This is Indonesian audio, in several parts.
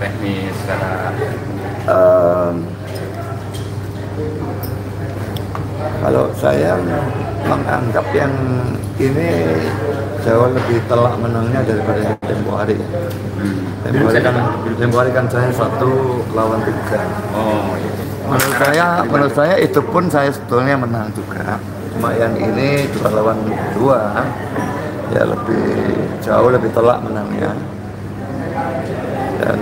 teknis, secara Em, Kalau saya menganggap yang ini jauh lebih telak menangnya daripada yang tempo hari. Tempo hari kan saya 1-3. oh iya. Menurut saya itu pun saya sebetulnya menang juga. Cuma yang ini 2-2 ya jauh lebih telak menangnya. Dan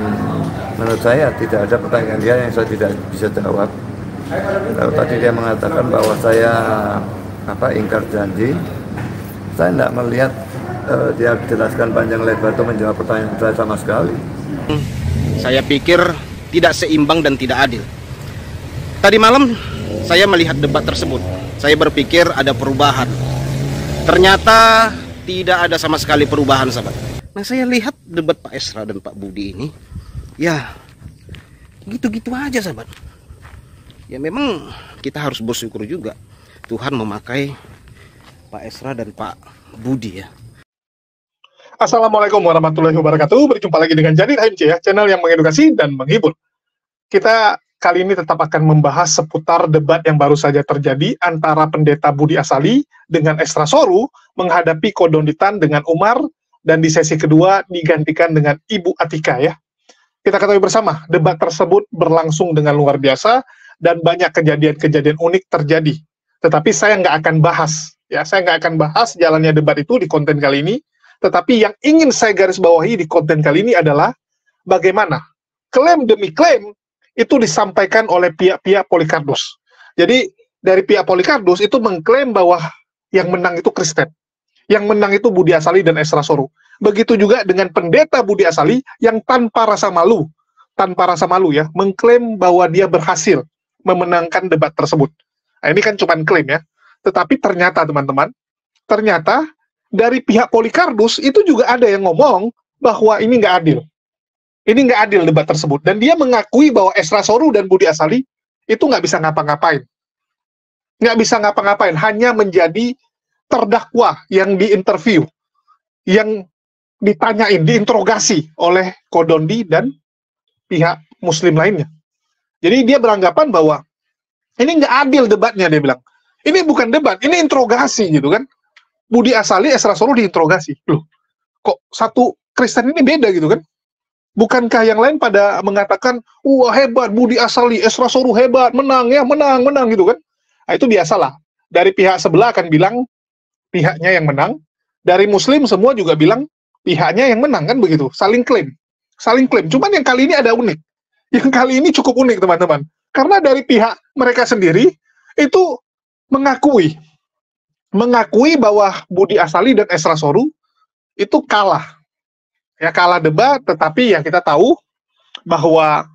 menurut saya tidak ada pertanyaan dia yang saya tidak bisa jawab. Kalau tadi dia mengatakan bahwa saya ingkar janji, saya tidak melihat dia jelaskan panjang lebar itu menjawab pertanyaan saya sama sekali. Saya pikir tidak seimbang dan tidak adil. Tadi malam saya melihat debat tersebut. Saya berpikir ada perubahan. Ternyata tidak ada sama sekali perubahan, sahabat. Nah, saya lihat debat Pak Esra dan Pak Budi ini, ya gitu-gitu aja, sahabat. Ya memang kita harus bersyukur juga Tuhan memakai Pak Esra dan Pak Budi ya. Assalamualaikum warahmatullahi wabarakatuh. Berjumpa lagi dengan Janir HMC ya, channel yang mengedukasi dan menghibur. Kita kali ini tetap akan membahas seputar debat yang baru saja terjadi antara Pendeta Budi Asali dengan Esra Soru menghadapi Kodonditan dengan Umar, dan di sesi kedua digantikan dengan Ibu Atika ya. Kita ketahui bersama, debat tersebut berlangsung dengan luar biasa dan banyak kejadian-kejadian unik terjadi. Tetapi saya nggak akan bahas, ya, saya nggak akan bahas jalannya debat itu di konten kali ini. Tetapi yang ingin saya garis bawahi di konten kali ini adalah bagaimana klaim demi klaim itu disampaikan oleh pihak-pihak Polycardos. Jadi dari pihak Polycardos itu mengklaim bahwa yang menang itu Kristen, yang menang itu Budi Asali dan Esra Soru. Begitu juga dengan pendeta Budi Asali yang tanpa rasa malu ya, mengklaim bahwa dia berhasil memenangkan debat tersebut. Nah, ini kan cuma klaim ya. Tetapi ternyata teman-teman, ternyata dari pihak Polycardos itu juga ada yang ngomong bahwa ini nggak adil. Ini nggak adil debat tersebut. Dan dia mengakui bahwa Esra Soru dan Budi Asali itu nggak bisa ngapa-ngapain. Nggak bisa ngapa-ngapain, hanya menjadi terdakwa yang diinterview, yang ditanyain, diinterogasi oleh Kodondi dan pihak Muslim lainnya. Jadi dia beranggapan bahwa ini nggak adil debatnya, dia bilang. Ini bukan debat, ini interogasi gitu kan. Budi Asali, Esra Soru diinterogasi. Loh, kok satu Kristen ini beda gitu kan? Bukankah yang lain pada mengatakan, wah hebat Budi Asali, Esra Soru hebat, menang ya, menang gitu kan? Nah, itu biasalah. Dari pihak sebelah akan bilang pihaknya yang menang. Dari Muslim semua juga bilang pihaknya yang menang kan begitu. Saling klaim. Saling klaim. Cuman yang kali ini ada unik. Yang kali ini cukup unik teman-teman. Karena dari pihak mereka sendiri itu mengakui bahwa Budi Asali dan Esra Soru itu kalah. Ya kalah debat, tetapi ya kita tahu bahwa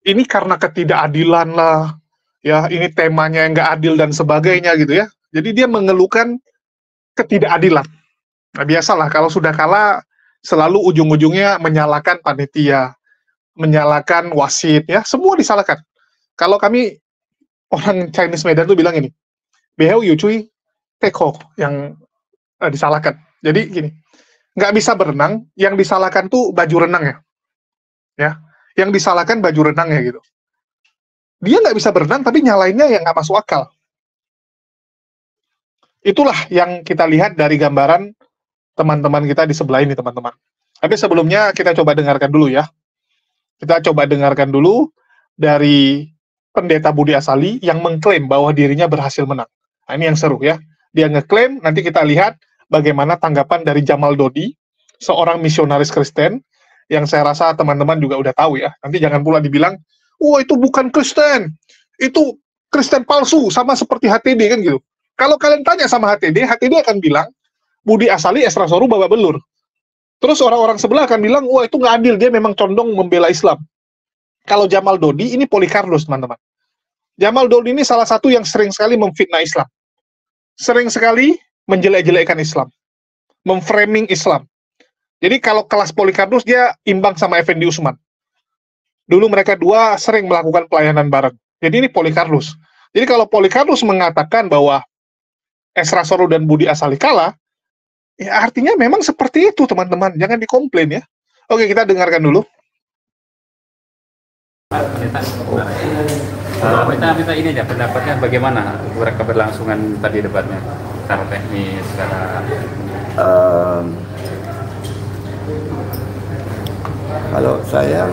ini karena ketidakadilan lah. Ya ini temanya yang nggak adil dan sebagainya gitu ya. Jadi dia mengeluhkan ketidakadilan. Nah biasalah kalau sudah kalah selalu ujung-ujungnya menyalahkan panitia, menyalahkan wasit ya, semua disalahkan. Kalau kami orang Chinese Medan tuh bilang ini, behau yu cuy teko yang disalahkan. Jadi gini, nggak bisa berenang, yang disalahkan tuh baju renang ya, yang disalahkan baju renang ya gitu. Dia nggak bisa berenang tapi nyalainnya yang nggak masuk akal. Itulah yang kita lihat dari gambaran teman-teman kita di sebelah ini teman-teman. Tapi sebelumnya kita coba dengarkan dulu ya. Kita coba dengarkan dulu dari Pendeta Budi Asali yang mengklaim bahwa dirinya berhasil menang. Nah, ini yang seru ya. Dia ngeklaim, nanti kita lihat bagaimana tanggapan dari Jamal Dodi, seorang misionaris Kristen, yang saya rasa teman-teman juga udah tahu ya. Nanti jangan pula dibilang, wah itu bukan Kristen, itu Kristen palsu, sama seperti HTD kan gitu. Kalau kalian tanya sama HTD akan bilang, Budi Asali, Esra Soru, babak belur. Terus orang-orang sebelah akan bilang, wah itu nggak adil, dia memang condong membela Islam. Kalau Jamal Dodi, ini Polycardos, teman-teman. Jamal Dodi ini salah satu yang sering sekali memfitnah Islam. Sering sekali menjelek-jelekkan Islam. Memframing Islam. Jadi kalau kelas Polycardos, dia imbang sama Effendi Usman. Dulu mereka dua sering melakukan pelayanan bareng. Jadi ini Polycardos. Jadi kalau Polycardos mengatakan bahwa Esra Soru dan Budi Asali kalah, ya artinya memang seperti itu teman-teman, jangan dikomplain ya. Oke, kita dengarkan dulu. Kita ini aja pendapatnya bagaimana keberlangsungan tadi debatnya secara teknis, secara kalau saya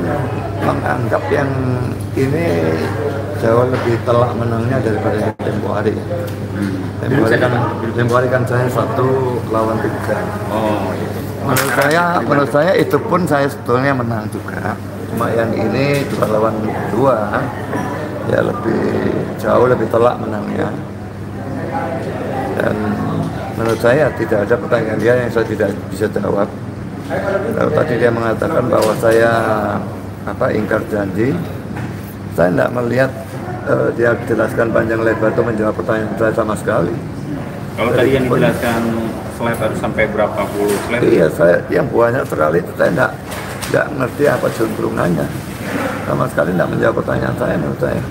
menganggap yang ini jauh lebih telak menangnya daripada yang tempo hari. Tempo hari kan saya 1 lawan 3. oh Menurut saya itu pun saya sebetulnya menang juga. Cuma yang ini 2 lawan 2 ya jauh lebih telak menangnya. Dan menurut saya tidak ada pertanyaan dia yang saya tidak bisa jawab. Kalau tadi dia mengatakan bahwa saya ingkar janji, saya tidak melihat dia jelaskan panjang lebar itu menjawab pertanyaan saya sama sekali. Kalau tadi yang dijelaskan slide harus sampai berapa puluh slide? Iya, saya yang banyak sekali itu saya tidak ngerti apa juntrungannya. Sama sekali tidak menjawab pertanyaan saya menurut saya.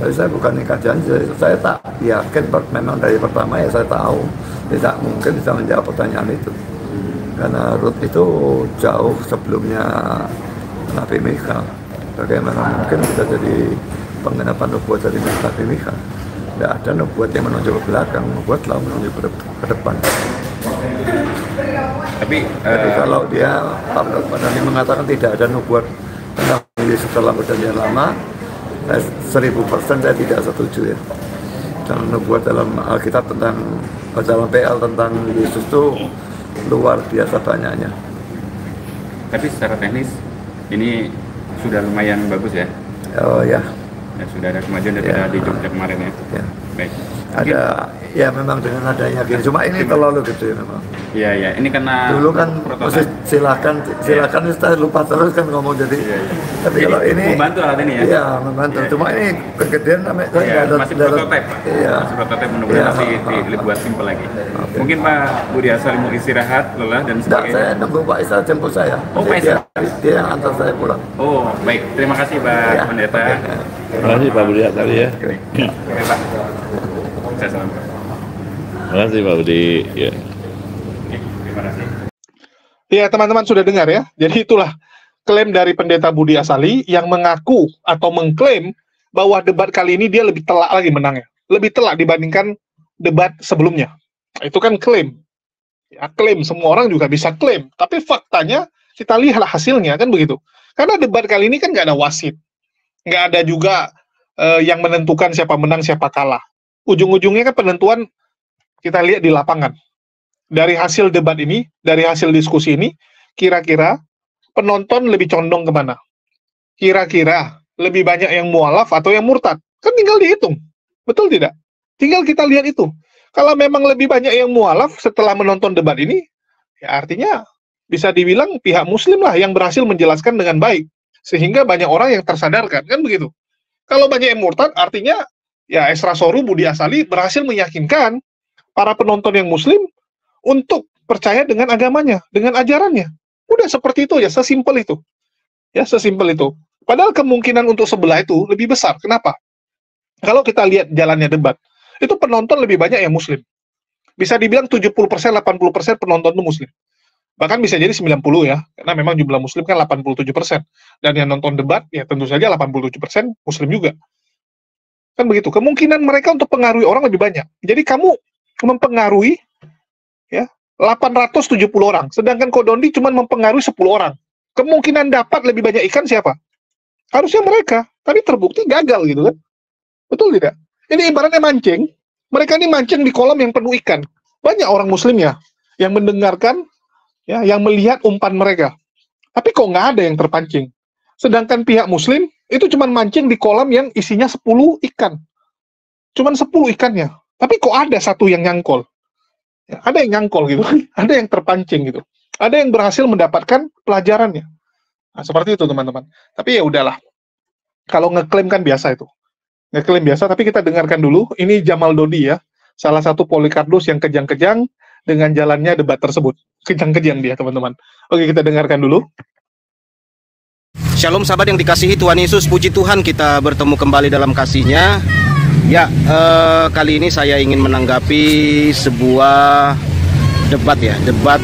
Jadi saya bukan ingkar janji, saya tak yakin memang dari pertama ya saya tahu tidak mungkin bisa menjawab pertanyaan itu. Karena Ruth itu jauh sebelumnya Nabi Mikha. Bagaimana mungkin bisa jadi penggenapan nubuat dari Nabi Mikha? Tidak ada nubuat yang menunjuk ke belakang, nubuat selalu menunjuk ke depan. Tapi kalau dia mengatakan tidak ada nubuat tentang Yesus dalam perjanjian lama, 1000% saya tidak setuju ya. Dan nubuat dalam Alkitab tentang dalam PL tentang Yesus itu luar biasa banyaknya. Tapi secara teknis ini sudah lumayan bagus ya? Oh ya. Ya sudah ada kemajuan daripada di Jogja kemarin ya? Ya. Baik. Ada, ya memang dengan adanya gini, cuma ini terlalu gede memang. Iya, iya, ini karena dulu kan mesti silakan saya lupa terus kan ngomong jadi. Tapi jadi, kalau ini membantu alat ini ya? Iya, membantu. Cuma ini kegedean namanya masih prototipe, Pak. Iya. Masih prototipe, mudah-mudahan nanti dibuat simpel lagi. Okay. Mungkin Pak Budi Asal mau istirahat, lelah dan sebagainya. Saya nunggu Pak Isa jemput saya. Oh, Pak Isa. Dia yang antar saya pulang. Oh, baik. Terima kasih Pak Pendeta. Terima kasih Pak Budi Asal ya. Oke, Pak. Saya salam. Terima kasih Pak Budi. Ya. Terima kasih. Ya, teman-teman sudah dengar ya. Jadi itulah klaim dari Pendeta Budi Asali yang mengaku atau mengklaim bahwa debat kali ini dia lebih telak lagi menangnya. Lebih telak dibandingkan debat sebelumnya. Itu kan klaim. Ya, klaim. Semua orang juga bisa klaim. Tapi faktanya, kita lihatlah hasilnya, kan begitu. Karena debat kali ini kan nggak ada wasit. Nggak ada juga yang menentukan siapa menang, siapa kalah. Ujung-ujungnya kan penentuan kita lihat di lapangan. Dari hasil debat ini, dari hasil diskusi ini, kira-kira penonton lebih condong kemana? Kira-kira lebih banyak yang mualaf atau yang murtad? Kan tinggal dihitung. Betul tidak? Tinggal kita lihat itu. Kalau memang lebih banyak yang mualaf setelah menonton debat ini, ya artinya bisa dibilang pihak muslim lah yang berhasil menjelaskan dengan baik. Sehingga banyak orang yang tersadarkan, kan begitu. Kalau banyak yang murtad, artinya ya Esra Soru Budi Asali berhasil meyakinkan para penonton yang muslim untuk percaya dengan agamanya, dengan ajarannya. Udah seperti itu ya, sesimpel itu. Ya, sesimpel itu. Padahal kemungkinan untuk sebelah itu lebih besar. Kenapa? Kalau kita lihat jalannya debat, itu penonton lebih banyak yang muslim. Bisa dibilang 70%, 80% penonton itu muslim. Bahkan bisa jadi 90 ya, karena memang jumlah muslim kan 87%. Dan yang nonton debat, ya tentu saja 87% muslim juga. Kan begitu. Kemungkinan mereka untuk pengaruhi orang lebih banyak. Jadi kamu mempengaruhi ya 870 orang, sedangkan Kodondi cuma mempengaruhi 10 orang. Kemungkinan dapat lebih banyak ikan siapa? Harusnya mereka, tapi terbukti gagal gitu kan. Betul tidak? Ini ibaratnya mancing. Mereka ini mancing di kolam yang penuh ikan. Banyak orang muslim ya yang mendengarkan ya, yang melihat umpan mereka. Tapi kok nggak ada yang terpancing. Sedangkan pihak muslim itu cuma mancing di kolam yang isinya 10 ikan. Cuman 10 ikannya. Tapi kok ada satu yang nyangkol. Ya, ada yang nyangkol gitu. Ada yang terpancing gitu. Ada yang berhasil mendapatkan pelajarannya. Nah, seperti itu teman-teman. Tapi ya udahlah. Kalau ngeklaim kan biasa itu. Ngeklaim biasa, tapi kita dengarkan dulu. Ini Jamal Dodi ya. Salah satu polikardus yang kejang-kejang dengan jalannya debat tersebut. Kejang-kejang dia teman-teman. Oke, kita dengarkan dulu. Shalom sahabat yang dikasihi Tuhan Yesus, puji Tuhan kita bertemu kembali dalam kasih-Nya. Ya, kali ini saya ingin menanggapi sebuah debat ya, debat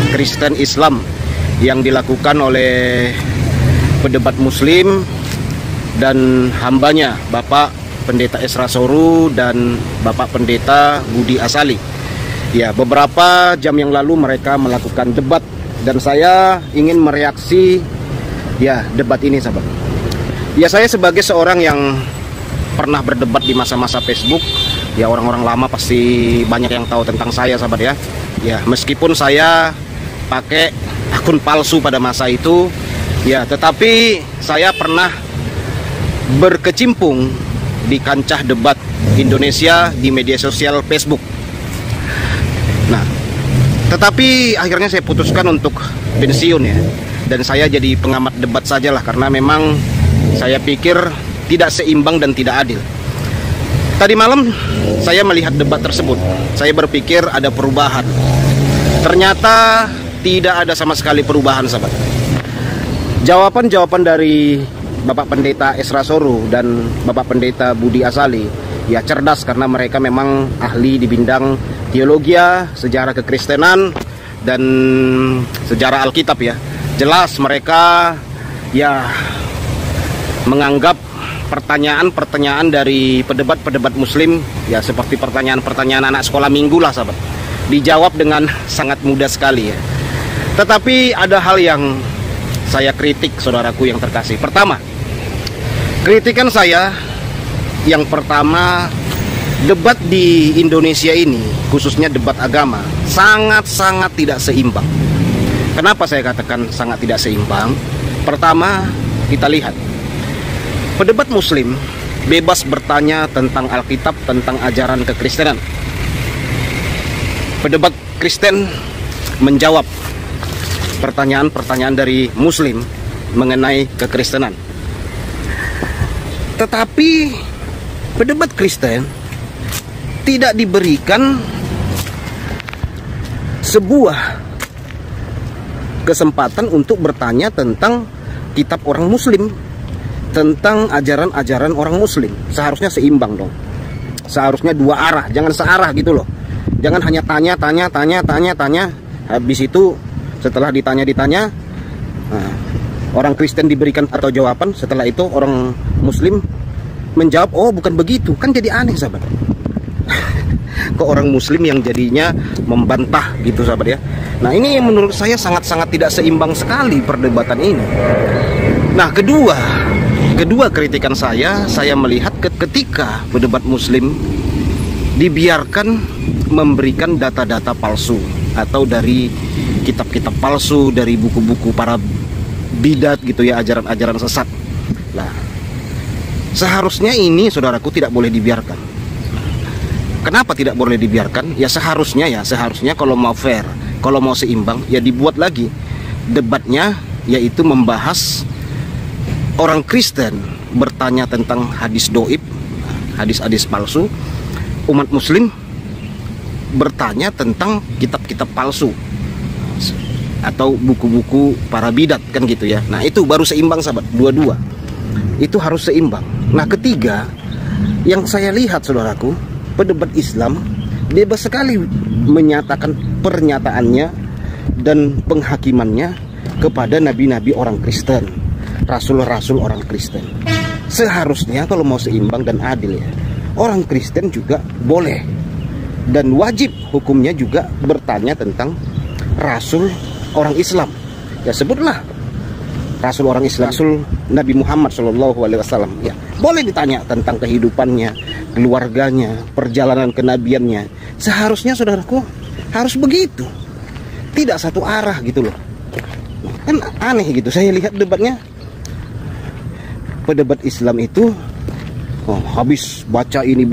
Kristen Islam yang dilakukan oleh pedebat Muslim dan hambanya Bapak Pendeta Esra Soru dan Bapak Pendeta Budi Asali. Ya, beberapa jam yang lalu mereka melakukan debat dan saya ingin mereaksi ya debat ini, sahabat. Ya, saya sebagai seorang yang pernah berdebat di masa-masa Facebook, ya orang-orang lama pasti banyak yang tahu tentang saya, sahabat ya. Ya, meskipun saya pakai akun palsu pada masa itu, ya, tetapi saya pernah berkecimpung di kancah debat Indonesia di media sosial Facebook. Nah, tetapi akhirnya saya putuskan untuk pensiun ya, dan saya jadi pengamat debat sajalah, karena memang saya pikir tidak seimbang dan tidak adil. Tadi malam saya melihat debat tersebut, saya berpikir ada perubahan. Ternyata tidak ada sama sekali perubahan, sahabat. Jawaban-jawaban dari Bapak Pendeta Esra Soru dan Bapak Pendeta Budi Asali ya cerdas, karena mereka memang ahli di bidang teologi, sejarah kekristenan, dan sejarah Alkitab ya. Jelas mereka ya menganggap pertanyaan-pertanyaan dari pedebat-pedebat muslim ya seperti pertanyaan-pertanyaan anak sekolah minggu lah, sahabat. Dijawab dengan sangat mudah sekali ya. Tetapi ada hal yang saya kritik, saudaraku yang terkasih. Pertama, kritikan saya yang pertama, debat di Indonesia ini, khususnya debat agama, sangat-sangat tidak seimbang. Kenapa saya katakan sangat tidak seimbang? Pertama, kita lihat pedebat muslim bebas bertanya tentang Alkitab, tentang ajaran kekristenan. Pedebat Kristen menjawab pertanyaan-pertanyaan dari muslim mengenai kekristenan. Tetapi pedebat Kristen tidak diberikan sebuah kesempatan untuk bertanya tentang kitab orang muslim, tentang ajaran-ajaran orang muslim. Seharusnya seimbang dong. Seharusnya dua arah, jangan searah gitu loh. Jangan hanya tanya. Habis itu setelah ditanya, orang Kristen diberikan atau jawaban, setelah itu orang muslim menjawab, oh bukan begitu. Kan jadi aneh, sahabat. Kok orang muslim yang jadinya membantah gitu, sahabat ya. Nah, ini menurut saya sangat-sangat tidak seimbang sekali perdebatan ini. Nah, kedua kritikan saya melihat ketika pedebat muslim dibiarkan memberikan data-data palsu atau dari kitab-kitab palsu, dari buku-buku para bidat gitu ya, ajaran-ajaran sesat. Nah, seharusnya ini, saudaraku, tidak boleh dibiarkan. Kenapa tidak boleh dibiarkan? Ya seharusnya kalau mau fair, kalau mau seimbang, ya dibuat lagi debatnya, yaitu membahas orang Kristen bertanya tentang hadis doib, hadis-hadis palsu. Umat muslim bertanya tentang kitab-kitab palsu atau buku-buku para bidat, kan gitu ya. Nah, itu baru seimbang, sahabat. Dua-dua itu harus seimbang. Nah, ketiga yang saya lihat, saudaraku, pedebat Islam bebas sekali menyatakan pernyataannya dan penghakimannya kepada nabi-nabi orang Kristen, rasul-rasul orang Kristen. Seharusnya kalau mau seimbang dan adil ya, orang Kristen juga boleh dan wajib hukumnya juga bertanya tentang rasul orang Islam. Ya sebutlah rasul orang Islam, rasul Nabi Muhammad SAW. Ya boleh ditanya tentang kehidupannya, keluarganya, perjalanan kenabiannya. Seharusnya, saudaraku, harus begitu. Tidak satu arah gitu loh. Kan aneh gitu. Saya lihat debatnya, pedebat Islam itu habis baca ini,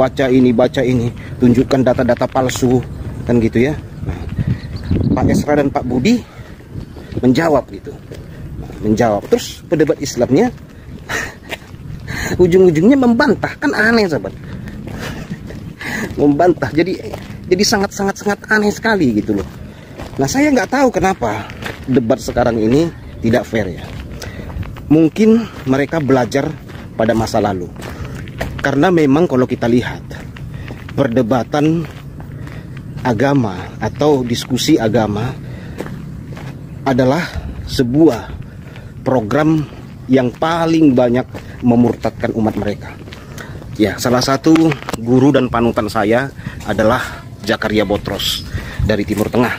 tunjukkan data-data palsu, kan gitu ya. Nah, Pak Esra dan Pak Budi menjawab gitu. Menjawab. Terus pedebat Islamnya ujung-ujungnya membantah, kan aneh, sahabat. Membantah. Jadi sangat aneh sekali gitu loh. Nah, saya nggak tahu kenapa debat sekarang ini tidak fair ya. Mungkin mereka belajar pada masa lalu. Karena memang kalau kita lihat perdebatan agama atau diskusi agama adalah sebuah program yang paling banyak memurtadkan umat mereka. Ya, salah satu guru dan panutan saya adalah Zakaria Botros dari Timur Tengah.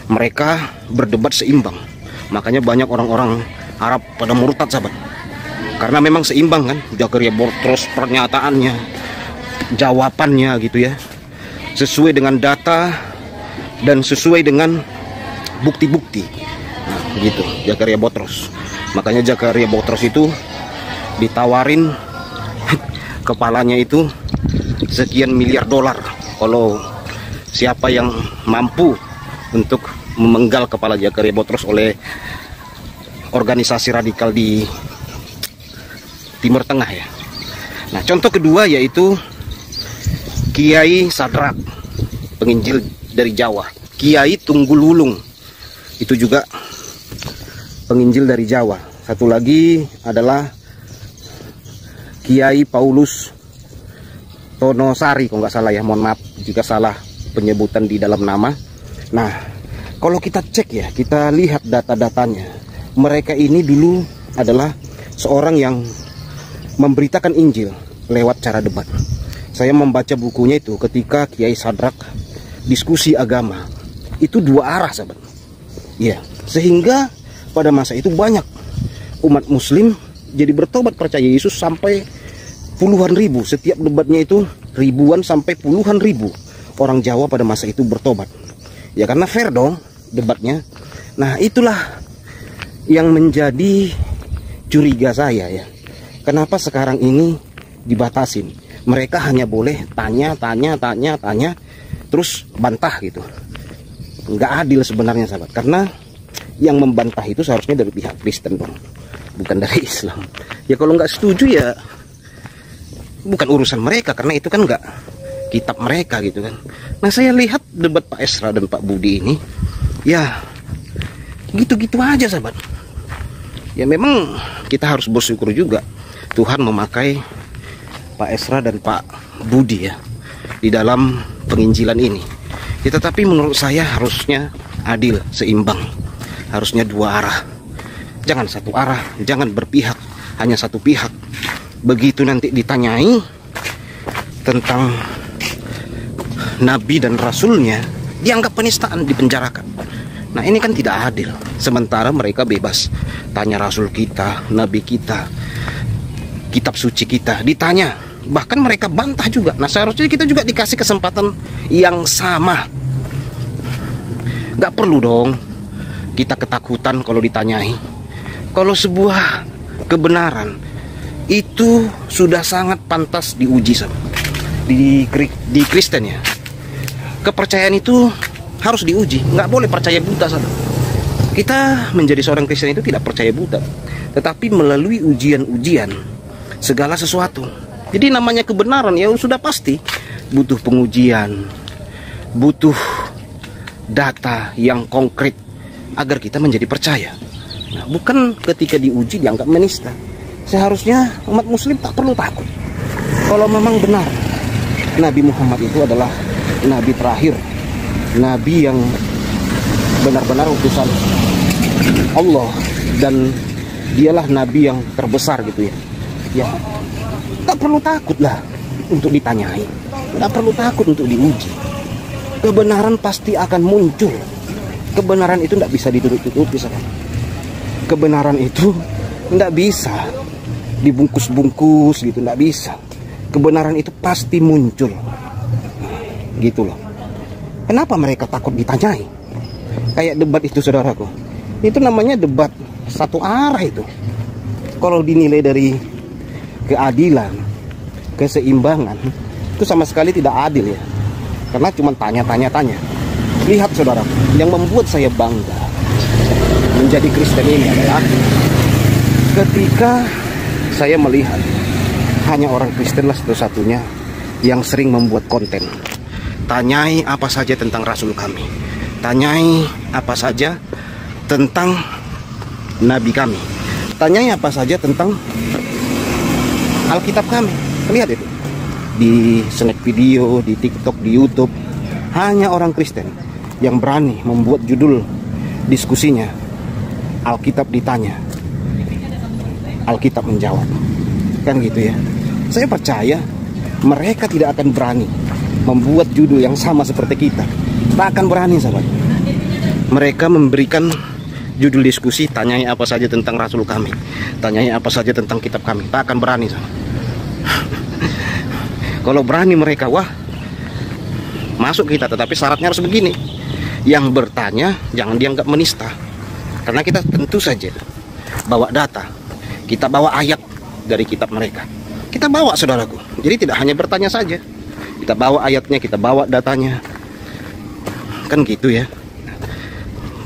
Mereka berdebat seimbang, makanya banyak orang-orang Arab pada murtad, sahabat. Karena memang seimbang kan, Zakaria Botros pernyataannya, jawabannya gitu ya, sesuai dengan data dan sesuai dengan bukti-bukti. Nah, gitu Zakaria Botros. Makanya Zakaria Botros itu ditawarin kepalanya itu sekian miliar dolar kalau siapa yang mampu untuk memenggal kepala Zakaria Botros oleh organisasi radikal di Timur Tengah ya. Nah, contoh kedua yaitu Kiai Sadrak, penginjil dari Jawa. Kiai Tunggul Wulung, itu juga penginjil dari Jawa. Satu lagi adalah Kiai Paulus Tonosari, kalau nggak salah ya, mohon maaf jika salah penyebutan di dalam nama. Nah, kalau kita cek ya, kita lihat data-datanya, mereka ini dulu adalah seorang yang memberitakan Injil lewat cara debat. Saya membaca bukunya itu ketika Kiai Sadrak diskusi agama, itu dua arah, sahabat. Ya, sehingga pada masa itu banyak umat Muslim jadi bertobat percaya Yesus sampai puluhan ribu. Setiap debatnya itu ribuan sampai puluhan ribu orang Jawa pada masa itu bertobat. Ya karena fair dong debatnya. Nah, itulah yang menjadi curiga saya ya. Kenapa sekarang ini dibatasin? Mereka hanya boleh tanya, terus bantah gitu. Nggak adil sebenarnya, sahabat. Karena yang membantah itu seharusnya dari pihak Kristen dong, bukan dari Islam. Ya kalau nggak setuju ya bukan urusan mereka, karena itu kan nggak kitab mereka gitu kan. Nah, saya lihat debat Pak Esra dan Pak Budi ini ya gitu-gitu aja, sahabat. Ya memang kita harus bersyukur juga Tuhan memakai Pak Esra dan Pak Budi ya di dalam penginjilan ini. Ya, tetapi menurut saya harusnya adil, seimbang. Harusnya dua arah. Jangan satu arah, jangan berpihak hanya satu pihak. Begitu nanti ditanyai tentang Nabi dan Rasulnya, dianggap penistaan, dipenjarakan. Nah, ini kan tidak adil. Sementara mereka bebas tanya Rasul kita, Nabi kita, kitab suci kita, ditanya. Bahkan mereka bantah juga. Nah, seharusnya kita juga dikasih kesempatan yang sama. Gak perlu dong kita ketakutan kalau ditanyai. Kalau sebuah kebenaran itu sudah sangat pantas diuji di Kristen ya. Kepercayaan itu harus diuji, nggak boleh percaya buta. Kita menjadi seorang Kristen itu tidak percaya buta, tetapi melalui ujian-ujian segala sesuatu. Jadi namanya kebenaran ya sudah pasti butuh pengujian, butuh data yang konkret agar kita menjadi percaya. Nah, bukan ketika diuji dianggap menista. Seharusnya umat Muslim tak perlu takut. Kalau memang benar Nabi Muhammad itu adalah Nabi terakhir, Nabi yang benar-benar utusan Allah, dan dialah Nabi yang terbesar gitu ya. Ya, tak perlu takut lah untuk ditanyai, tak perlu takut untuk diuji. Kebenaran pasti akan muncul. Kebenaran itu tidak bisa ditutup-tutupi. Kebenaran itu tidak bisa dibungkus-bungkus gitu, tidak bisa. Kebenaran itu pasti muncul. Gitu loh. Kenapa mereka takut ditanyai? Kayak debat itu, saudaraku. Itu namanya debat satu arah itu. Kalau dinilai dari keadilan, keseimbangan, itu sama sekali tidak adil ya. Karena cuma tanya. Lihat saudara, yang membuat saya bangga menjadi Kristen ini adalah ketika saya melihat hanya orang Kristen lah satu-satunya yang sering membuat konten. Tanyai apa saja tentang Rasul kami, tanyai apa saja tentang Nabi kami, tanyai apa saja tentang Alkitab kami. Lihat itu di snack video, di TikTok, di YouTube. Hanya orang Kristen yang berani membuat judul diskusinya Alkitab ditanya, Alkitab menjawab. kan gitu ya. Saya percaya mereka tidak akan berani membuat judul yang sama seperti kita. Tak akan berani, sahabat. Mereka memberikan judul diskusi, tanyai apa saja tentang Rasul kami, tanyai apa saja tentang kitab kami. Tak akan berani, sahabat. Kalau berani mereka, wah, masuk kita. Tetapi syaratnya harus begini: yang bertanya jangan dianggap menista, karena kita tentu saja bawa data, kita bawa ayat dari kitab mereka. Kita bawa, saudaraku. Jadi tidak hanya bertanya saja, kita bawa ayatnya, kita bawa datanya. Kan gitu ya.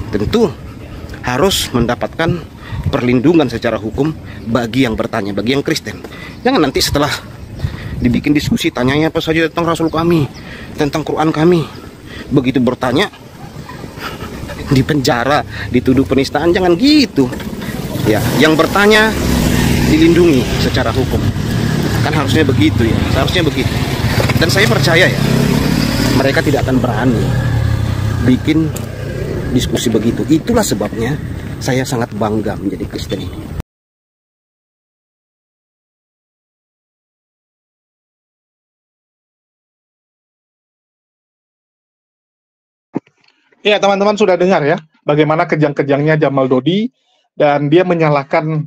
Tentu harus mendapatkan perlindungan secara hukum bagi yang bertanya, bagi yang Kristen. Jangan nanti setelah dibikin diskusi, tanyanya apa saja tentang Rasul kami, tentang Quran kami, begitu bertanya dipenjara, dituduh penistaan. Jangan gitu ya. Yang bertanya dilindungi secara hukum. Kan harusnya begitu ya, seharusnya begitu. Dan saya percaya ya, mereka tidak akan berani bikin diskusi begitu. Itulah sebabnya saya sangat bangga menjadi Kristen ini. Ya, teman-teman sudah dengar ya, bagaimana kejang-kejangnya Jamal Dodi, dan dia menyalahkan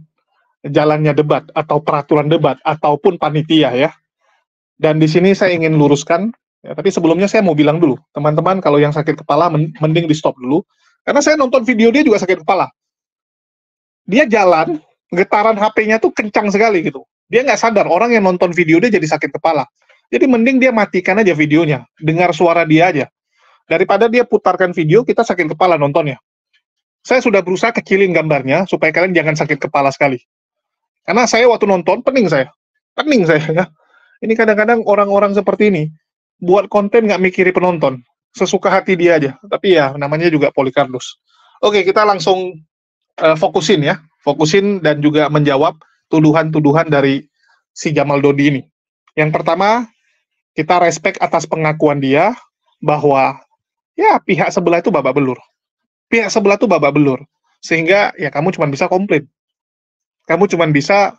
jalannya debat atau peraturan debat ataupun panitia ya. Dan di sini saya ingin luruskan, ya, tapi sebelumnya saya mau bilang dulu, teman-teman kalau yang sakit kepala mending di stop dulu, karena saya nonton video dia juga sakit kepala. Dia jalan, getaran HP-nya tuh kencang sekali gitu. Dia nggak sadar orang yang nonton video dia jadi sakit kepala. Jadi mending dia matikan aja videonya, dengar suara dia aja. Daripada dia putarkan video, kita sakit kepala nontonnya. Saya sudah berusaha kecilin gambarnya supaya kalian jangan sakit kepala sekali. Karena saya waktu nonton, pening saya ya. Ini kadang-kadang orang-orang seperti ini, buat konten nggak mikiri penonton, sesuka hati dia aja. Tapi ya, namanya juga Polikarpus. Oke, kita langsung fokusin dan juga menjawab tuduhan-tuduhan dari si Jamal Dodi ini. Yang pertama, kita respect atas pengakuan dia, bahwa ya pihak sebelah itu babak belur. Sehingga ya kamu cuma bisa komplain. Kamu cuma bisa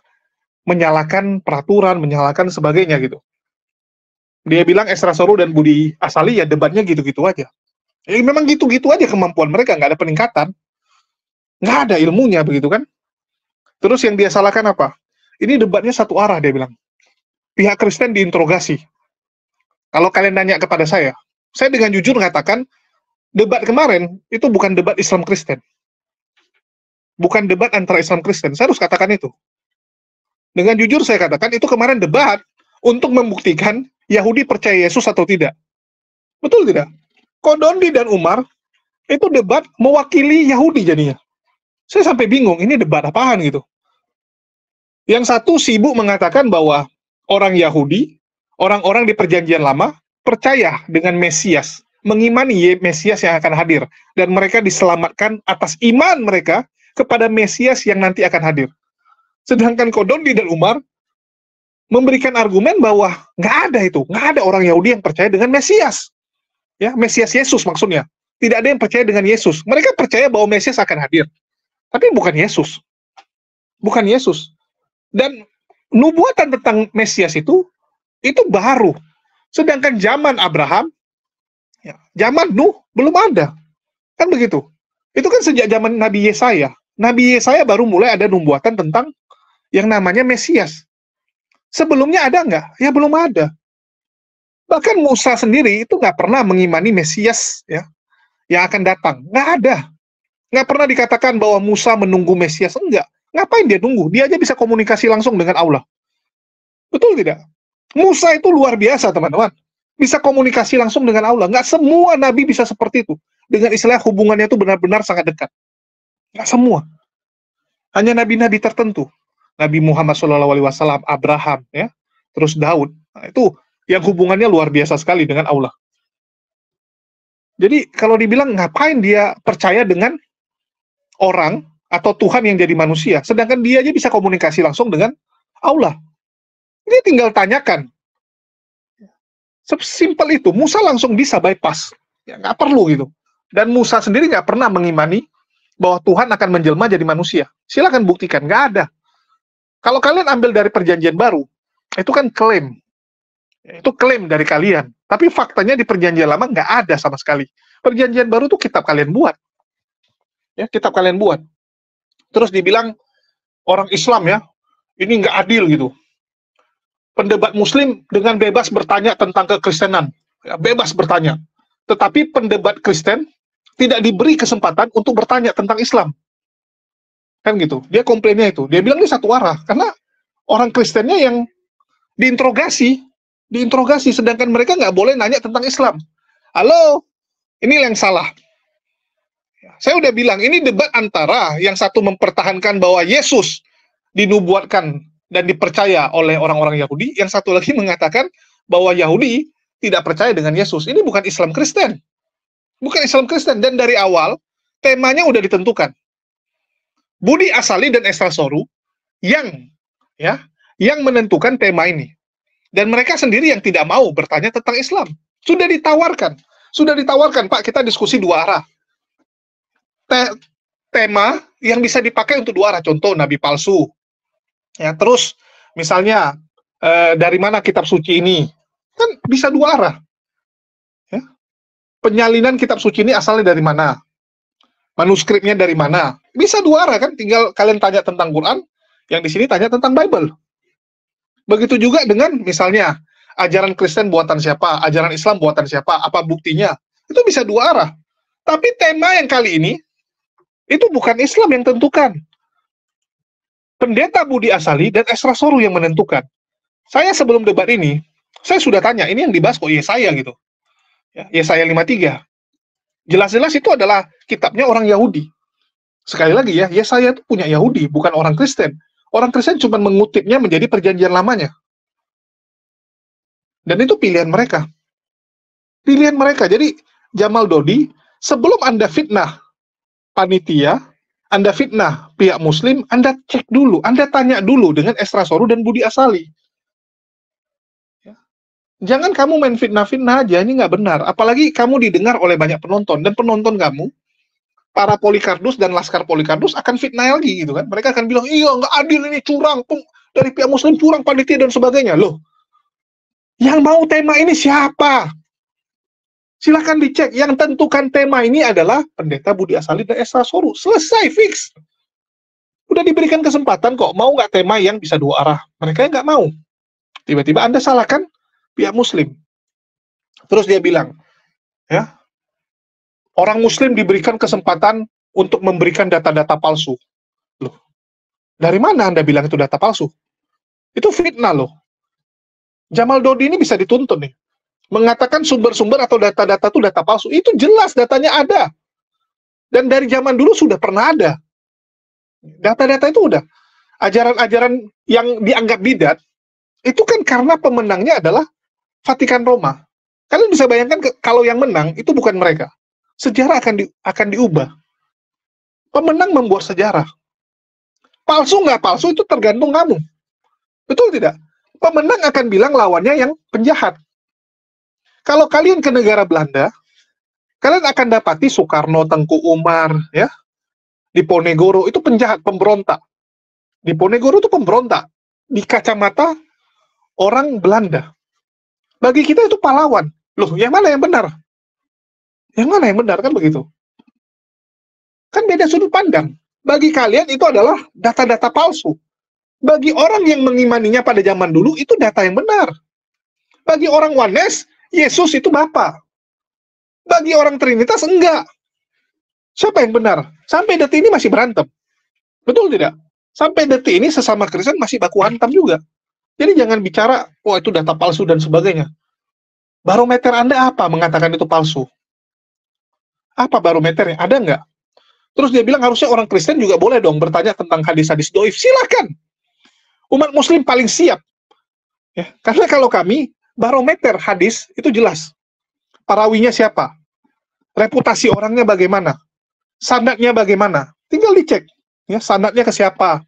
menyalahkan peraturan, menyalahkan sebagainya gitu. Dia bilang Esra Soru dan Budi Asali ya debatnya gitu-gitu aja. Ya memang gitu-gitu aja kemampuan mereka, nggak ada peningkatan. Nggak ada ilmunya begitu kan. Terus yang dia salahkan apa? Ini debatnya satu arah, dia bilang. Pihak Kristen diinterogasi. Kalau kalian nanya kepada saya dengan jujur mengatakan, debat kemarin itu bukan debat Islam Kristen. Bukan debat antara Islam Kristen. Saya harus katakan itu. Dengan jujur saya katakan, itu kemarin debat untuk membuktikan Yahudi percaya Yesus atau tidak. Betul tidak? Kodondi dan Umar itu debat mewakili Yahudi jadinya. Saya sampai bingung, ini debat apaan gitu. Yang satu sibuk mengatakan bahwa orang Yahudi, orang-orang di perjanjian lama, percaya dengan Mesias, mengimani Mesias yang akan hadir, dan mereka diselamatkan atas iman mereka kepada Mesias yang nanti akan hadir. Sedangkan Kodondi dan Umar memberikan argumen bahwa nggak ada orang Yahudi yang percaya dengan Mesias. Ya, Mesias Yesus maksudnya. Tidak ada yang percaya dengan Yesus. Mereka percaya bahwa Mesias akan hadir. Tapi bukan Yesus. Bukan Yesus. Dan nubuatan tentang Mesias itu baru. Sedangkan zaman Abraham, ya, zaman Nuh belum ada. Kan begitu. Itu kan sejak zaman Nabi Yesaya. Nabi Yesaya baru mulai ada nubuatan tentang yang namanya Mesias. Sebelumnya ada nggak? Ya belum ada. Bahkan Musa sendiri itu nggak pernah mengimani Mesias ya, yang akan datang. Nggak ada. Nggak pernah dikatakan bahwa Musa menunggu Mesias. Enggak. Ngapain dia nunggu? Dia aja bisa komunikasi langsung dengan Allah. Betul tidak? Musa itu luar biasa, teman-teman. Bisa komunikasi langsung dengan Allah. Nggak semua nabi bisa seperti itu. Dengan istilah hubungannya itu benar-benar sangat dekat. Nggak semua. Hanya nabi-nabi tertentu. Nabi Muhammad SAW, Abraham, ya, terus Daud. Nah, itu yang hubungannya luar biasa sekali dengan Allah. Jadi kalau dibilang ngapain dia percaya dengan orang atau Tuhan yang jadi manusia, sedangkan dia aja bisa komunikasi langsung dengan Allah. Ini tinggal tanyakan. Sesimpel itu, Musa langsung bisa bypass. Ya, nggak perlu gitu. Dan Musa sendiri nggak pernah mengimani bahwa Tuhan akan menjelma jadi manusia. Silakan buktikan, nggak ada. Kalau kalian ambil dari perjanjian baru, itu kan klaim. Itu klaim dari kalian. Tapi faktanya di perjanjian lama nggak ada sama sekali. Perjanjian baru itu kitab kalian buat. Ya, kitab kalian buat. Terus dibilang orang Islam ya, ini nggak adil gitu. Pendebat Muslim dengan bebas bertanya tentang kekristenan. Ya, bebas bertanya. Tetapi pendebat Kristen tidak diberi kesempatan untuk bertanya tentang Islam. Kan gitu. Dia komplainnya itu. Dia bilang ini satu arah. Karena orang Kristennya yang diinterogasi, sedangkan mereka nggak boleh nanya tentang Islam. Halo, ini yang salah. Saya udah bilang, ini debat antara yang satu mempertahankan bahwa Yesus dinubuatkan dan dipercaya oleh orang-orang Yahudi, yang satu lagi mengatakan bahwa Yahudi tidak percaya dengan Yesus. Ini bukan Islam Kristen. Bukan Islam Kristen. Dan dari awal, temanya udah ditentukan. Budi Asali dan Esra Soru yang menentukan tema ini. Dan mereka sendiri yang tidak mau bertanya tentang Islam. Sudah ditawarkan, Pak, kita diskusi dua arah. Tema yang bisa dipakai untuk dua arah. Contoh, nabi palsu. Ya, terus, misalnya, dari mana kitab suci ini? Kan bisa dua arah. Ya. Penyalinan kitab suci ini asalnya dari mana? Manuskripnya dari mana? Bisa dua arah kan, tinggal kalian tanya tentang Quran, yang di sini tanya tentang Bible. Begitu juga dengan misalnya ajaran Kristen buatan siapa, ajaran Islam buatan siapa, apa buktinya? Itu bisa dua arah. Tapi tema yang kali ini itu bukan Islam yang tentukan. Pendeta Budi Asali dan Esra Soru yang menentukan. Saya sebelum debat ini, saya sudah tanya, ini yang dibahas kok Yesaya gitu. Ya, Yesaya 53. Jelas-jelas itu adalah kitabnya orang Yahudi. Sekali lagi ya, Yesaya itu punya Yahudi, bukan orang Kristen. Orang Kristen cuma mengutipnya menjadi perjanjian lamanya. Dan itu pilihan mereka. Pilihan mereka. Jadi, Jamal Dodi, sebelum Anda fitnah panitia, Anda fitnah pihak Muslim, Anda cek dulu, Anda tanya dulu dengan Esra Soru dan Budi Asali. Jangan kamu main fitnah-fitnah aja, ini nggak benar. Apalagi kamu didengar oleh banyak penonton, dan penonton kamu, para Polikardus dan Laskar Polikardus akan fitnah lagi gitu kan. Mereka akan bilang, iya nggak adil ini, curang, dari pihak Muslim curang, panitia dan sebagainya. Loh, yang mau tema ini siapa? Silahkan dicek. Yang tentukan tema ini adalah Pendeta Budi Asali dan Esra Soru. Selesai, fix. Udah diberikan kesempatan kok, mau nggak tema yang bisa dua arah. Mereka nggak mau. Tiba-tiba Anda salahkan pihak Muslim. Terus dia bilang, ya, orang Muslim diberikan kesempatan untuk memberikan data-data palsu. Loh, dari mana Anda bilang itu data palsu? Itu fitnah loh. Jamal Dodi ini bisa dituntut nih. Mengatakan sumber-sumber atau data-data itu data palsu. Itu jelas datanya ada. Dan dari zaman dulu sudah pernah ada. Data-data itu udah. Ajaran-ajaran yang dianggap bidat, itu kan karena pemenangnya adalah Vatikan Roma. Kalian bisa bayangkan kalau yang menang itu bukan mereka. Sejarah akan diubah. Pemenang membuat sejarah. Palsu nggak palsu itu tergantung kamu. Betul tidak? Pemenang akan bilang lawannya yang penjahat. Kalau kalian ke negara Belanda, kalian akan dapati Soekarno, Tengku Umar, ya, Diponegoro itu penjahat, pemberontak. Diponegoro itu pemberontak. Di kacamata orang Belanda. Bagi kita itu pahlawan. Loh, yang mana yang benar? Yang mana yang benar, kan begitu? Kan beda sudut pandang. Bagi kalian itu adalah data-data palsu. Bagi orang yang mengimaninya pada zaman dulu, itu data yang benar. Bagi orang Oneness, Yesus itu Bapa. Bagi orang Trinitas, enggak. Siapa yang benar? Sampai detik ini masih berantem. Betul tidak? Sampai detik ini sesama Kristen masih baku hantam juga. Jadi jangan bicara, wah itu data palsu dan sebagainya. Barometer Anda apa mengatakan itu palsu? Apa barometernya? Ada nggak? Terus dia bilang harusnya orang Kristen juga boleh dong bertanya tentang hadis-hadis doif. Silakan. Umat Muslim paling siap. Ya, karena kalau kami, barometer hadis itu jelas. Perawinya siapa? Reputasi orangnya bagaimana? Sanadnya bagaimana? Tinggal dicek. Ya, sanadnya ke siapa?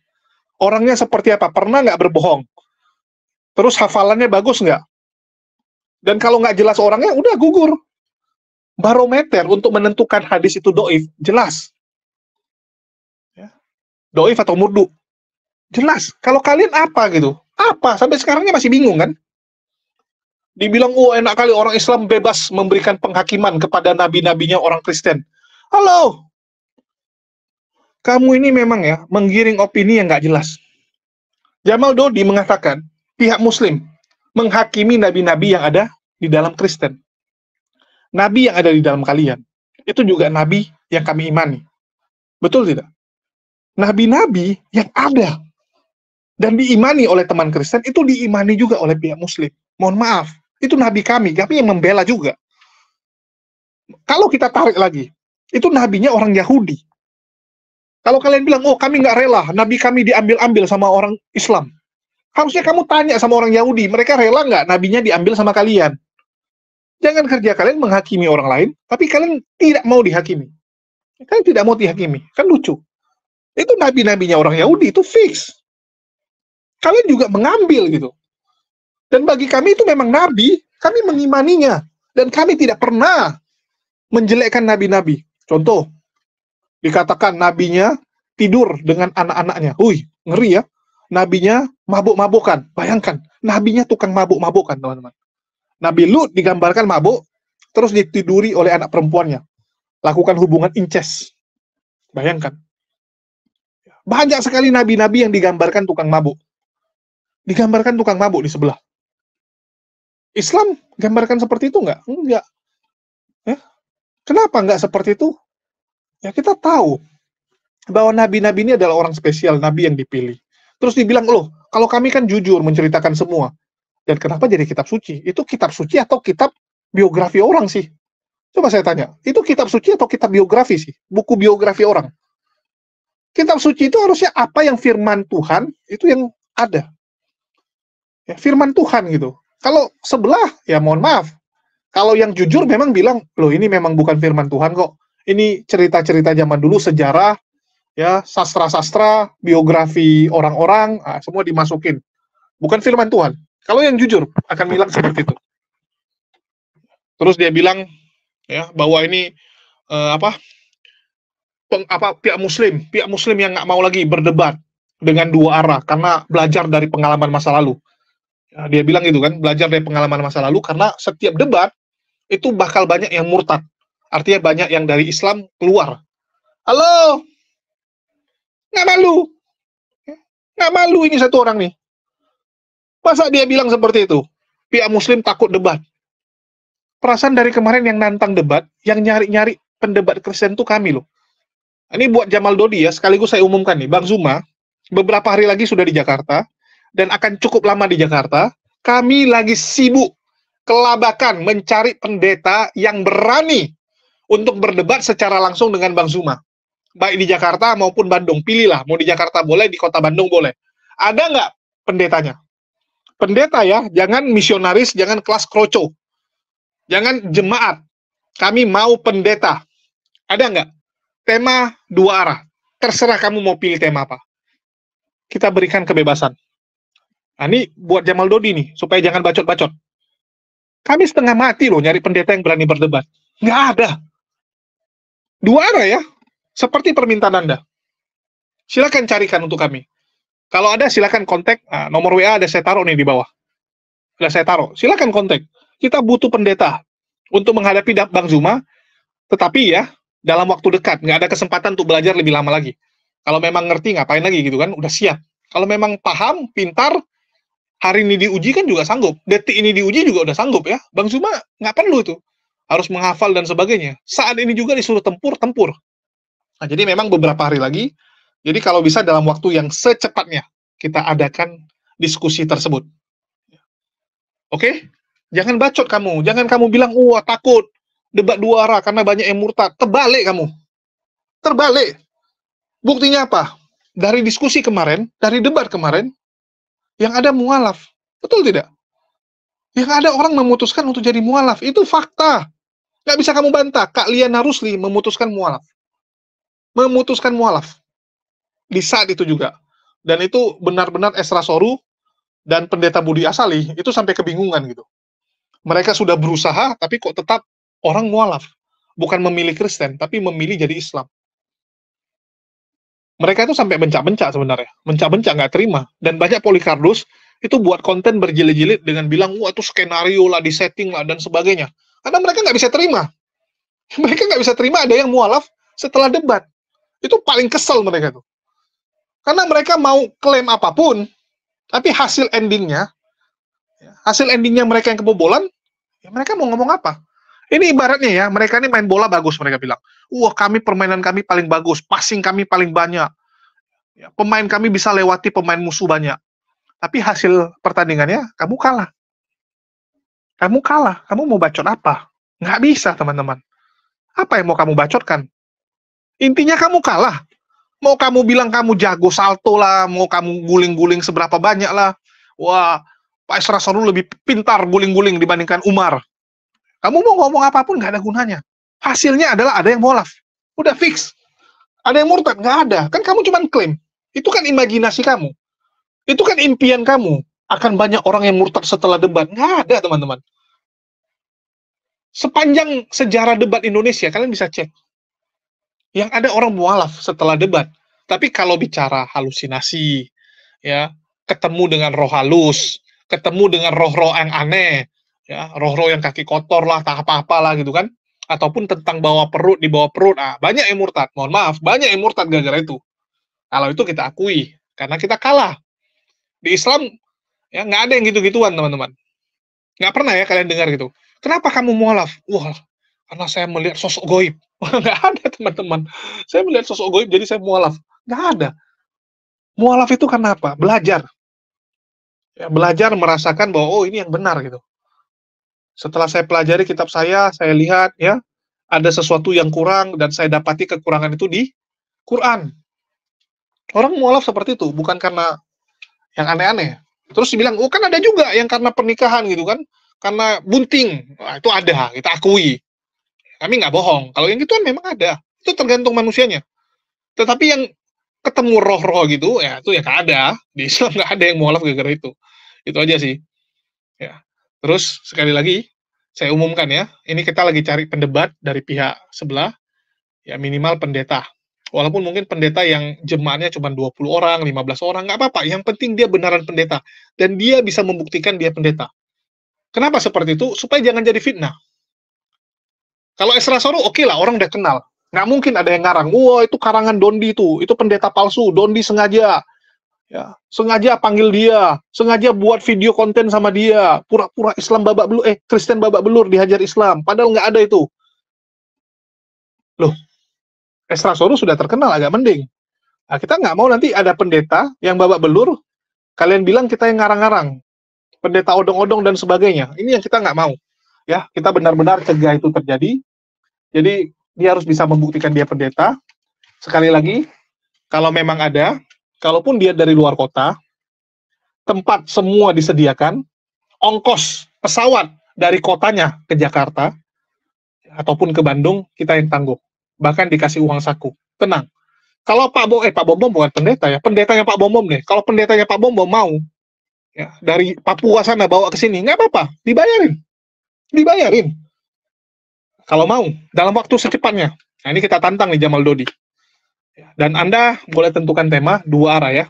Orangnya seperti apa? Pernah nggak berbohong? Terus hafalannya bagus nggak? Dan kalau nggak jelas orangnya, udah gugur. Barometer untuk menentukan hadis itu doif, jelas. Ya. Doif atau murdu. Jelas. Kalau kalian apa gitu? Apa? Sampai sekarangnya masih bingung kan? Dibilang, oh enak kali orang Islam bebas memberikan penghakiman kepada nabi-nabinya orang Kristen. Halo, kamu ini memang ya menggiring opini yang nggak jelas. Jamal Dodi mengatakan pihak Muslim menghakimi nabi-nabi yang ada di dalam Kristen. Nabi yang ada di dalam kalian itu juga nabi yang kami imani. Betul tidak? Nabi-nabi yang ada dan diimani oleh teman Kristen itu diimani juga oleh pihak Muslim. Mohon maaf, itu nabi kami yang membela juga. Kalau kita tarik lagi, itu nabinya orang Yahudi. Kalau kalian bilang, oh kami nggak rela, nabi kami diambil-ambil sama orang Islam. Harusnya kamu tanya sama orang Yahudi, mereka rela nggak nabinya diambil sama kalian? Jangan kerja kalian menghakimi orang lain, tapi kalian tidak mau dihakimi. Kalian tidak mau dihakimi, kan lucu. Itu nabi-nabinya orang Yahudi, itu fix. Kalian juga mengambil gitu. Dan bagi kami itu memang nabi, kami mengimaninya. Dan kami tidak pernah menjelekkan nabi-nabi. Contoh, dikatakan nabinya tidur dengan anak-anaknya. Hui, ngeri ya. Nabinya mabuk-mabukan. Bayangkan, nabinya tukang mabuk-mabukan, teman-teman. Nabi Lut digambarkan mabuk, terus ditiduri oleh anak perempuannya. Lakukan hubungan incest. Bayangkan. Banyak sekali nabi-nabi yang digambarkan tukang mabuk. Digambarkan tukang mabuk di sebelah. Islam gambarkan seperti itu nggak? Enggak. Ya. Kenapa nggak seperti itu? Ya kita tahu bahwa nabi-nabi ini adalah orang spesial, nabi yang dipilih. Terus dibilang, loh, kalau kami kan jujur menceritakan semua. Dan kenapa jadi kitab suci? Itu kitab suci atau kitab biografi orang sih? Coba saya tanya, itu kitab suci atau kitab biografi sih? Buku biografi orang. Kitab suci itu harusnya apa yang firman Tuhan, itu yang ada. Ya, firman Tuhan gitu. Kalau sebelah, ya mohon maaf. Kalau yang jujur memang bilang, loh ini memang bukan firman Tuhan kok. Ini cerita-cerita zaman dulu, sejarah, ya sastra-sastra, biografi orang-orang, semua dimasukin. Bukan firman Tuhan. Kalau yang jujur akan bilang seperti itu. Terus dia bilang ya bahwa ini pihak Muslim yang nggak mau lagi berdebat dengan dua arah karena belajar dari pengalaman masa lalu. Ya, dia bilang gitu kan, belajar dari pengalaman masa lalu karena setiap debat itu bakal banyak yang murtad. Artinya banyak yang dari Islam keluar. Halo, nggak malu? Nggak malu ini satu orang nih. Masa dia bilang seperti itu? Pihak Muslim takut debat. Perasaan dari kemarin yang nantang debat, yang nyari-nyari pendebat Kristen itu kami loh. Ini buat Jamal Dodi ya, sekaligus saya umumkan nih, Bang Zuma, beberapa hari lagi sudah di Jakarta, dan akan cukup lama di Jakarta, kami lagi sibuk, kelabakan, mencari pendeta yang berani untuk berdebat secara langsung dengan Bang Zuma. Baik di Jakarta maupun Bandung, pilihlah, mau di Jakarta boleh, di kota Bandung boleh. Ada nggak pendetanya? Pendeta ya, jangan misionaris, jangan kelas kroco. Jangan jemaat. Kami mau pendeta. Ada nggak? Tema dua arah. Terserah kamu mau pilih tema apa. Kita berikan kebebasan. Nah, ini buat Jamal Dodi nih, supaya jangan bacot-bacot. Kami setengah mati loh nyari pendeta yang berani berdebat. Nggak ada. Dua arah ya. Seperti permintaan Anda. Silakan carikan untuk kami. Kalau ada silakan kontak, nomor WA ada saya taruh nih di bawah. Sudah saya taruh. Silakan kontak. Kita butuh pendeta untuk menghadapi Bang Zuma, tetapi ya dalam waktu dekat, nggak ada kesempatan untuk belajar lebih lama lagi. Kalau memang ngerti ngapain lagi gitu kan, udah siap. Kalau memang paham, pintar, hari ini diuji kan juga sanggup. Detik ini diuji juga udah sanggup ya. Bang Zuma nggak perlu itu. Harus menghafal dan sebagainya. Saat ini juga disuruh tempur. Nah, jadi memang beberapa hari lagi. Jadi kalau bisa dalam waktu yang secepatnya kita adakan diskusi tersebut. Oke? Jangan bacot kamu. Jangan kamu bilang, wah takut debat dua arah karena banyak yang murtad. Terbalik kamu. Terbalik. Buktinya apa? Dari diskusi kemarin, dari debat kemarin, yang ada mualaf. Betul tidak? Yang ada orang memutuskan untuk jadi mualaf. Itu fakta. Nggak bisa kamu bantah. Kak Liana Rusli memutuskan mualaf. Memutuskan mualaf. Di saat itu juga. Dan itu benar-benar Esra Soru dan Pendeta Budi Asali itu sampai kebingungan gitu. Mereka sudah berusaha, tapi kok tetap orang mualaf. Bukan memilih Kristen, tapi memilih jadi Islam. Mereka itu sampai bencak-bencak sebenarnya, bencak-bencak nggak terima. Dan banyak Polycardus itu buat konten berjilid-jilid dengan bilang, wah itu skenario lah, disetting lah, dan sebagainya. Karena mereka nggak bisa terima. Mereka nggak bisa terima ada yang mualaf setelah debat. Itu paling kesel mereka tuh. Karena mereka mau klaim apapun, tapi hasil endingnya mereka yang kebobolan, ya mereka mau ngomong apa? Ini ibaratnya ya, mereka ini main bola bagus, mereka bilang. Wah, permainan kami paling bagus, passing kami paling banyak. Ya, pemain kami bisa lewati pemain musuh banyak. Tapi hasil pertandingannya, kamu kalah. Kamu kalah, kamu mau bacot apa? Nggak bisa, teman-teman. Apa yang mau kamu bacotkan? Intinya kamu kalah. Mau kamu bilang kamu jago salto lah, mau kamu guling-guling seberapa banyak lah. Wah, Pak Esra Sorun lebih pintar guling-guling dibandingkan Umar. Kamu mau ngomong apapun nggak ada gunanya. Hasilnya adalah ada yang mualaf. Udah fix. Ada yang murtad? Nggak ada. Kan kamu cuma klaim. Itu kan imajinasi kamu. Itu kan impian kamu. Akan banyak orang yang murtad setelah debat. Nggak ada, teman-teman. Sepanjang sejarah debat Indonesia, kalian bisa cek. Yang ada orang mualaf setelah debat. Tapi kalau bicara halusinasi, ya, ketemu dengan roh halus, ketemu dengan roh-roh yang aneh, ya, roh-roh yang kaki kotor lah, tak apa-apa lah gitu kan, ataupun tentang di bawah perut, banyak yang murtad, mohon maaf, banyak yang murtad gara-gara itu. Kalau itu kita akui, karena kita kalah. Di Islam, ya nggak ada yang gitu-gituan, teman-teman. Nggak pernah ya kalian dengar gitu. Kenapa kamu mualaf? Wah, karena saya melihat sosok goib. Nggak ada, teman-teman. Saya melihat sosok goib, jadi saya mualaf. Nggak ada. Mualaf itu karena apa? Belajar. Ya, belajar merasakan bahwa, oh ini yang benar gitu. Setelah saya pelajari kitab saya lihat ya, ada sesuatu yang kurang dan saya dapati kekurangan itu di Quran. Orang mualaf seperti itu, bukan karena yang aneh-aneh. Terus dibilang, oh kan ada juga yang karena pernikahan gitu kan, karena bunting. Nah, itu ada, kita akui. Kami nggak bohong. Kalau yang gituan memang ada. Itu tergantung manusianya. Tetapi yang ketemu roh-roh gitu, ya itu ya nggak ada. Di Islam nggak ada yang mualaf gara-gara itu. Itu aja sih. Ya. Terus sekali lagi saya umumkan ya, ini kita lagi cari pendebat dari pihak sebelah, ya minimal pendeta. Walaupun mungkin pendeta yang jemaatnya cuma 20 orang, 15 orang, nggak apa-apa. Yang penting dia benaran pendeta. Dan dia bisa membuktikan dia pendeta. Kenapa seperti itu? Supaya jangan jadi fitnah. Kalau Esra Sorun, oke lah, orang udah kenal. Nggak mungkin ada yang ngarang, wah itu karangan Dondi itu pendeta palsu, Dondi sengaja. Ya, sengaja panggil dia, sengaja buat video konten sama dia, pura-pura Islam babak belur, Kristen babak belur dihajar Islam, padahal nggak ada itu. Loh, Esra Sorun sudah terkenal, agak mending. Nah, kita nggak mau nanti ada pendeta yang babak belur, kalian bilang kita yang ngarang-ngarang, pendeta odong-odong dan sebagainya. Ini yang kita nggak mau. Ya, kita benar-benar cegah itu terjadi. Jadi dia harus bisa membuktikan dia pendeta. Sekali lagi, kalau memang ada, kalaupun dia dari luar kota, tempat semua disediakan, ongkos pesawat dari kotanya ke Jakarta, ataupun ke Bandung, kita yang tanggung. Bahkan dikasih uang saku. Tenang. Kalau Pak Bom bukan pendeta ya, pendetanya Pak Bom nih. Kalau pendetanya Pak Bom mau, ya, dari Papua sana bawa ke sini, nggak apa-apa, dibayarin. Kalau mau, dalam waktu secepatnya. Nah, ini kita tantang nih Jamal Dodi. Dan Anda boleh tentukan tema dua arah ya.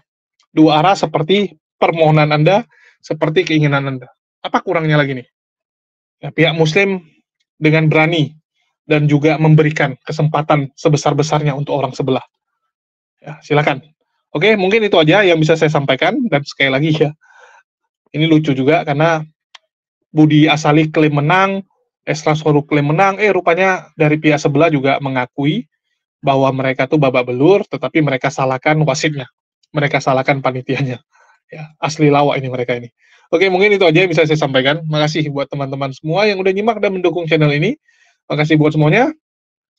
Dua arah seperti permohonan Anda, seperti keinginan Anda. Apa kurangnya lagi nih? Ya, pihak Muslim dengan berani dan juga memberikan kesempatan sebesar-besarnya untuk orang sebelah. Ya, silakan. Oke, mungkin itu aja yang bisa saya sampaikan. Dan sekali lagi ya, ini lucu juga karena Budi Asali klaim menang, Esra Sorun klaim menang, rupanya dari pihak sebelah juga mengakui bahwa mereka tuh babak belur, tetapi mereka salahkan wasitnya, mereka salahkan panitianya. Ya, asli lawak ini mereka ini. Oke, mungkin itu aja yang bisa saya sampaikan. Makasih buat teman-teman semua yang udah nyimak dan mendukung channel ini. Makasih buat semuanya.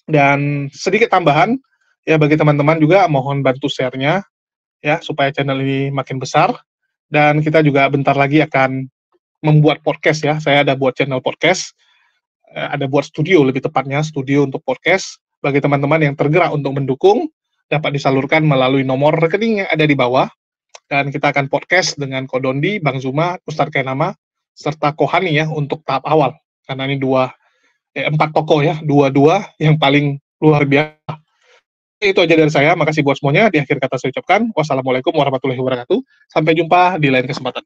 Dan sedikit tambahan, ya bagi teman-teman juga mohon bantu share-nya, ya supaya channel ini makin besar. Dan kita juga bentar lagi akan membuat podcast ya. Saya ada buat channel podcast, ada buat studio lebih tepatnya, studio untuk podcast. Bagi teman-teman yang tergerak untuk mendukung, dapat disalurkan melalui nomor rekening yang ada di bawah. Dan kita akan podcast dengan Kodondi, Bang Zuma, Ustadz Kainama, serta Kohani ya untuk tahap awal. Karena ini 4 toko ya, dua yang paling luar biasa. Itu aja dari saya. Makasih buat semuanya. Di akhir kata saya ucapkan wassalamualaikum warahmatullahi wabarakatuh. Sampai jumpa di lain kesempatan.